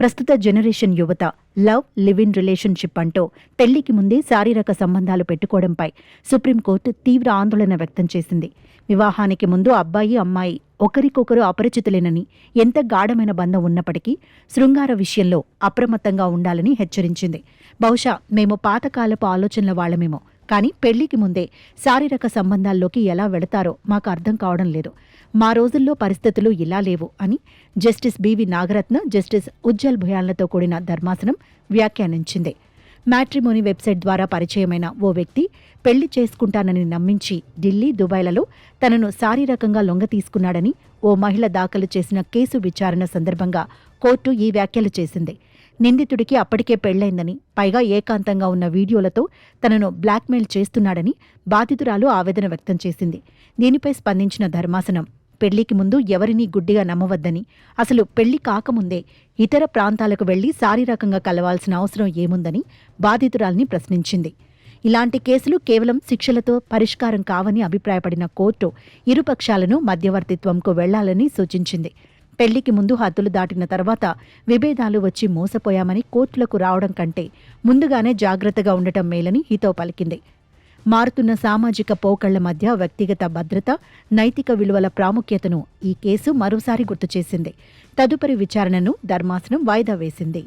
ప్రస్తుత జనరేషన్ యువత love live in relationship అంటూ పెళ్లికి ముందే శారీరక సంబంధాలు పెట్టుకోవడంపై సుప్రీంకోర్టు తీవ్ర ఆందోళన వ్యక్తం చేసింది. వివాహానికి ముందు అబ్బాయి అమ్మాయి ఒకరికొకరు అపరిచితులేనని, ఎంత గాఢమైన బంధం ఉన్నప్పటికీ శృంగార విషయంలో అప్రమత్తంగా ఉండాలని హెచ్చరించింది. బహుశా మేము పాతకాలపు ఆలోచనల వాళ్లమేమో, కానీ పెళ్లికి ముందే శారీరక సంబంధాల్లోకి ఎలా వెళతారో మాకు అర్థం కావడం లేదు. మా రోజుల్లో పరిస్థితులు ఇలా లేవు అని justice BV Nagarathna, justice Ujjal భుయాన్లతో కూడిన ధర్మాసనం వ్యాఖ్యానించింది. మ్యాట్రిమోనీ వెబ్సైట్ ద్వారా పరిచయమైన ఓ వ్యక్తి పెళ్లి చేసుకుంటానని నమ్మించి ఢిల్లీ, దుబాయ్లలో తనను శారీరకంగా లొంగతీసుకున్నాడని ఓ మహిళ దాఖలు చేసిన కేసు విచారణ సందర్భంగా కోర్టు ఈ వ్యాఖ్యలు చేసింది. నిందితుడికి అప్పటికే పెళ్లైందని, పైగా ఏకాంతంగా ఉన్న వీడియోలతో తనను బ్లాక్మెయిల్ చేస్తున్నాడని బాధితురాలు ఆవేదన వ్యక్తం చేసింది. దీనిపై స్పందించిన ధర్మాసనం పెళ్లికి ముందు ఎవరినీ గుడ్డిగా నమ్మవద్దని, అసలు పెళ్లి కాకముందే ఇతర ప్రాంతాలకు వెళ్లి శారీరకంగా కలవాల్సిన అవసరం ఏముందని బాధితురాల్ని ప్రశ్నించింది. ఇలాంటి కేసులు కేవలం శిక్షలతో పరిష్కారం కావని అభిప్రాయపడిన కోర్టు ఇరుపక్షాలను మధ్యవర్తిత్వంకు వెళ్లాలని సూచించింది. పెళ్లికి ముందు హద్దులు దాటిన తర్వాత విభేదాలు వచ్చి మోసపోయామని కోర్టులకు రావడం కంటే ముందుగానే జాగ్రత్తగా ఉండటం మేలని హితవు పలికింది. మారుతున్న సామాజిక పోకళ్ల మధ్య వ్యక్తిగత భద్రత, నైతిక విలువల ప్రాముఖ్యతను ఈ కేసు మరోసారి గుర్తుచేసింది. తదుపరి విచారణను ధర్మాసనం వాయిదా వేసింది.